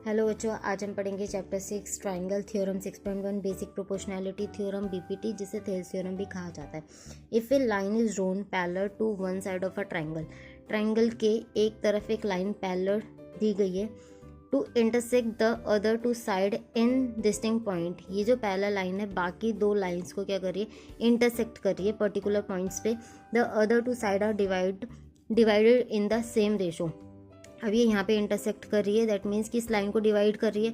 Hello बच्चों, आज हम पढ़ेंगे chapter 6 triangle theorem 6.1 basic proportionality theorem BPT, जिसे थेल्स थ्योरम भी कहा जाता है। If a line is drawn parallel to one side of a triangle, triangle के एक तरफ एक लाइन पैरेलल दी गई है to intersect the other two side in distinct point. ये जो पैरेलल लाइन है बाकी दो लाइन्स को क्या कर रही है, इंटरसेक्ट कर रही है पर्टिकुलर पॉइंट्स पे। The other two side are divided in the same ratio. अब ये यहाँ पे इंटरसेक्ट कर रही है, दैट मीन्स कि इस लाइन को डिवाइड कर रही है,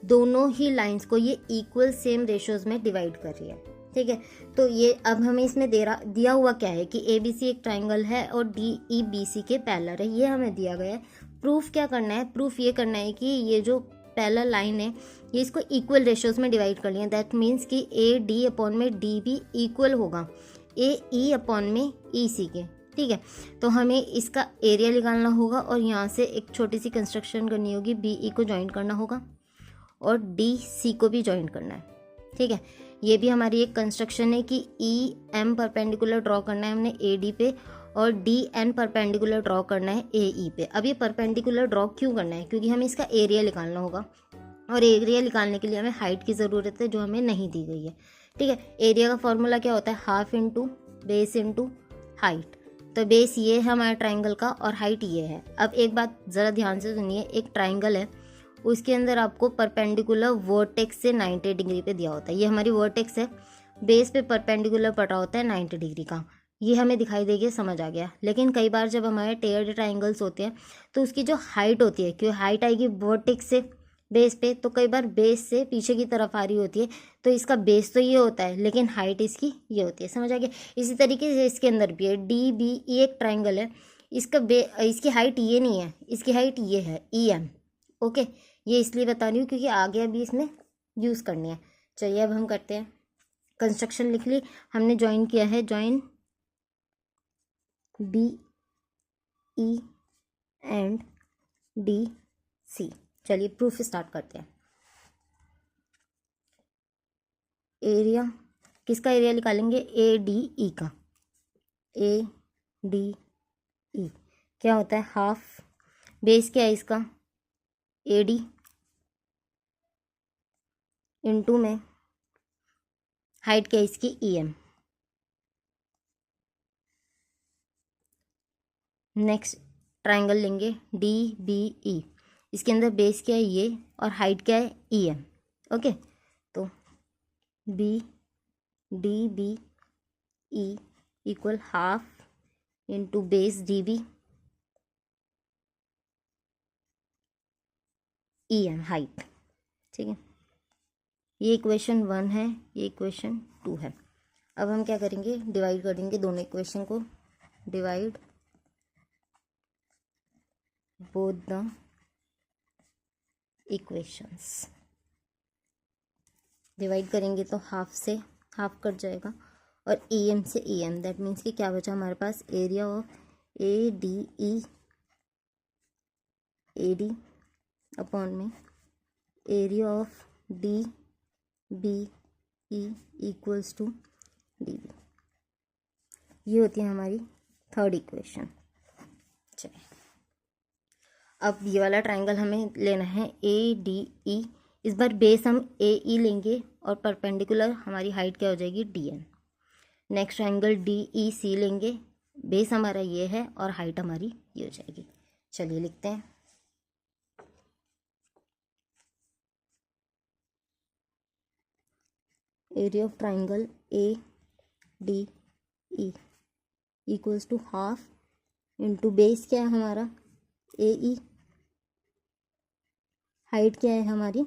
दोनों ही लाइंस को ये इक्वल सेम रेशोज में डिवाइड कर रही है। ठीक है, तो ये अब हमें इसमें दिया हुआ क्या है कि ए बी सी एक ट्राइंगल है और डी ई बी सी के पैरेलल है, ये हमें दिया गया है। प्रूफ क्या करना है, प्रूफ ये करना है कि ये जो पैरेलल लाइन है ये इसको इक्वल रेशोज में डिवाइड कर लिया, दैट मीन्स कि ए डी अपॉन में डी भी इक्वल होगा ए ई अपॉन में ई सी के। ठीक है, तो हमें इसका एरिया निकालना होगा और यहाँ से एक छोटी सी कंस्ट्रक्शन करनी होगी, बी ई को ज्वाइन करना होगा और डी सी को भी ज्वाइन करना है। ठीक है, ये भी हमारी एक कंस्ट्रक्शन है कि ई एम परपेंडिकुलर ड्रॉ करना है हमने ए डी पे और डी एन परपेंडिकुलर ड्रॉ करना है ए ई पे। अब ये परपेंडिकुलर ड्रॉ क्यों करना है, क्योंकि हमें इसका एरिया निकालना होगा और एरिया निकालने के लिए हमें हाइट की ज़रूरत है जो हमें नहीं दी गई है। ठीक है, एरिया का फॉर्मूला क्या होता है, half into base into height. तो बेस ये है हमारे ट्राइंगल का और हाइट ये है। अब एक बात ज़रा ध्यान से सुनिए, एक ट्राइंगल है उसके अंदर आपको परपेंडिकुलर वर्टेक्स से 90 डिग्री पे दिया होता है, ये हमारी वर्टेक्स है, बेस पे परपेंडिकुलर पटा होता है 90 डिग्री का, ये हमें दिखाई देगी, समझ आ गया। लेकिन कई बार जब हमारे टेयर्ड ट्राइंगल्स होते हैं तो उसकी जो हाइट होती है, क्योंकि हाइट आएगी वर्टेक्स से बेस पे, तो कई बार बेस से पीछे की तरफ आ रही होती है, तो इसका बेस तो ये होता है लेकिन हाइट इसकी ये होती है, समझ आ गया। इसी तरीके से इसके अंदर भी है, डी बी ई एक ट्राइंगल है, इसकी हाइट ये नहीं है, इसकी हाइट ये है ई एम। ओके, ये इसलिए बता रही हूँ क्योंकि आगे अभी इसमें यूज़ करनी है। चलिए अब हम करते हैं, कंस्ट्रक्शन लिख ली हमने, ज्वाइन किया है, join B E and D C. चलिए प्रूफ स्टार्ट करते हैं। एरिया, किसका एरिया निकालेंगे, ए डी ई का। ए डी ई क्या होता है, हाफ, बेस क्या है इसका ए डी, इंटू में हाइट क्या है इसकी ई एम। नेक्स्ट ट्राइंगल लेंगे डी बी ई, इसके अंदर बेस क्या है ये और हाइट क्या है ई एम। ओके, तो B D B E equal half into base D B E M height. ठीक है, ये इक्वेशन 1 है, ये इक्वेशन 2 है। अब हम क्या करेंगे, डिवाइड कर देंगे दोनों इक्वेशन को, divide both the equations. Divide करेंगे तो हाफ से हाफ कट जाएगा और ई एम से ई एम, दैट मीन्स कि क्या बचा हमारे पास, area of A D upon में area of D B E equals to D B. ये होती है हमारी थर्ड इक्वेशन। चलिए अब ये वाला ट्राइंगल हमें लेना है ए डी ई, इस बार बेस हम ए ई लेंगे और परपेंडिकुलर हमारी हाइट क्या हो जाएगी D N. Next triangle D E C लेंगे, बेस हमारा ये है और हाइट हमारी ये हो जाएगी। चलिए लिखते हैं, area of triangle A D E equals to half into base क्या है हमारा ए ई, हाइट क्या है हमारी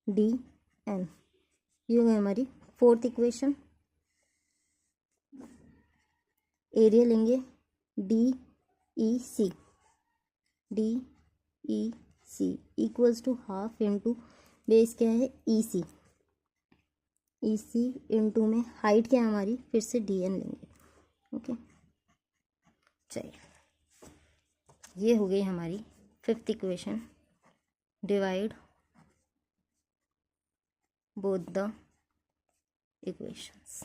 डी एन। ये हो गई हमारी फोर्थ इक्वेशन। एरिया लेंगे D E C, D E C equals to half into base क्या है ई सी, ई सी इंटू में हाइट क्या है हमारी, फिर से डी एन लेंगे। ओके, चलिए ये हो गई हमारी fifth equation. Divide both the equations,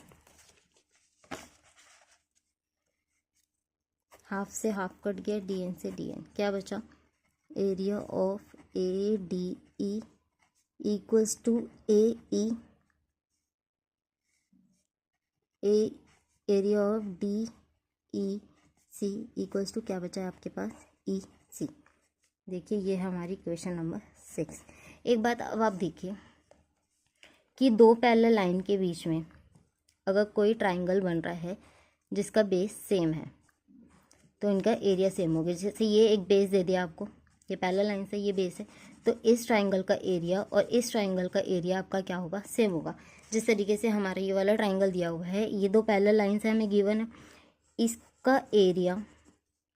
half से हाफ कट गया, डी एन से डी एन, क्या बचा area of A D E equals to A E, area of D E C equals to क्या बचा है आपके पास, ई सी। देखिए ये है हमारी क्वेश्चन नंबर 6। एक बात अब आप देखिए कि दो पैरेलल लाइन के बीच में अगर कोई ट्राइंगल बन रहा है जिसका बेस सेम है तो इनका एरिया सेम होगा। जैसे ये एक बेस दे दिया आपको, ये पैरेलल लाइन से ये बेस है, तो इस ट्राइंगल का एरिया और इस ट्राइंगल का एरिया आपका क्या होगा, सेम होगा। जिस तरीके से हमारा ये वाला ट्राइंगल दिया हुआ है, ये दो पैरेलल लाइन से हमें गिवन है, इसका एरिया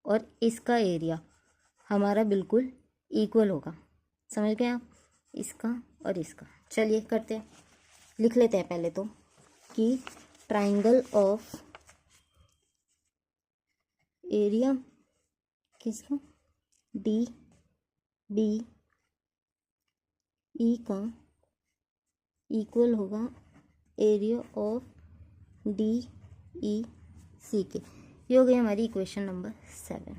और इसका एरिया हमारा बिल्कुल इक्वल होगा। समझ गए आप, इसका और इसका। चलिए करते हैं, लिख लेते हैं पहले तो कि ट्राइंगल ऑफ एरिया किसका, डी बी ई का इक्वल होगा एरिया ऑफ डी ई सी के। ये हो गई हमारी इक्वेशन नंबर 7।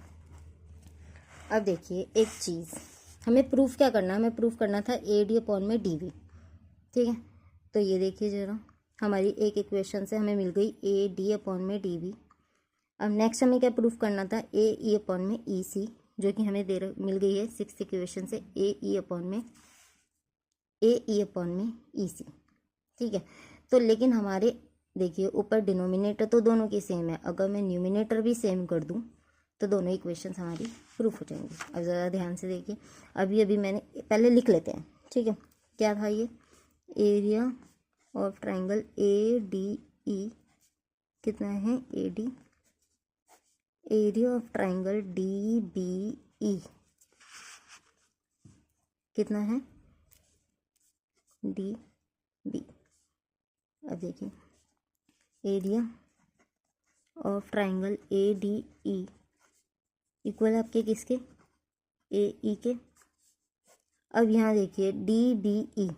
अब देखिए एक चीज़ हमें प्रूफ क्या करना है, हमें प्रूफ करना था ए डी अपॉन में डी बी। ठीक है, तो ये देखिए ज़रा, हमारी एक इक्वेशन से हमें मिल गई ए डी अपॉन में डी बी। अब नेक्स्ट हमें क्या प्रूफ करना था, ए ई अपॉन में ई सी, जो कि हमें मिल गई है 6th इक्वेशन से, ए ई अपॉन में ई सी। ठीक है, तो लेकिन हमारे देखिए ऊपर डिनोमिनेटर तो दोनों की सेम है, अगर मैं न्यूमिनेटर भी सेम कर दूं तो दोनों इक्वेशंस हमारी प्रूफ हो जाएंगी। अब ज़रा ध्यान से देखिए, अभी मैंने पहले लिख लेते हैं। ठीक है, क्या था ये, area of triangle A D E कितना है, A D, area of triangle D B E कितना है, डी बी। अब देखिए area of triangle A D E equal आपके किसके, ए ई के। अब यहाँ देखिए डी बी ई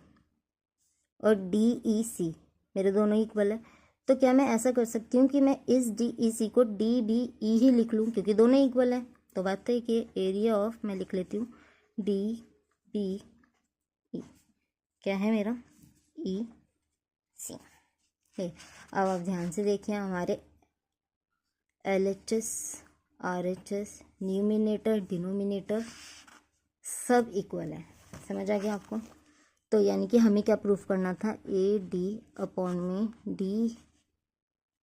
और डी ई सी मेरे दोनों इक्वल है, तो क्या मैं ऐसा कर सकती हूँ कि मैं इस डी ई सी को डी बी ई ही लिख लूँ, क्योंकि दोनों इक्वल है। तो बात है कि एरिया ऑफ, मैं लिख लेती हूँ डी बी ई, क्या है मेरा, ई सी। अब आप ध्यान से देखिए, हमारे L H S, R H S, numerator denominator सब इक्वल है। समझ आ गया आपको। तो यानी कि हमें क्या प्रूफ करना था, ए डी अपॉन में डी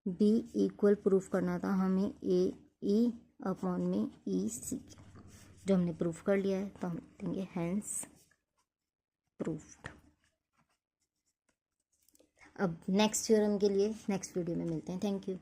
बी इक्वल प्रूफ करना था हमें ए ई अपॉन में ई सी, जो हमने प्रूफ कर लिया है। तो हम देंगे हैंस प्रूफ्ड। अब नेक्स्ट थ्योरम के लिए नेक्स्ट वीडियो में मिलते हैं। Thank you.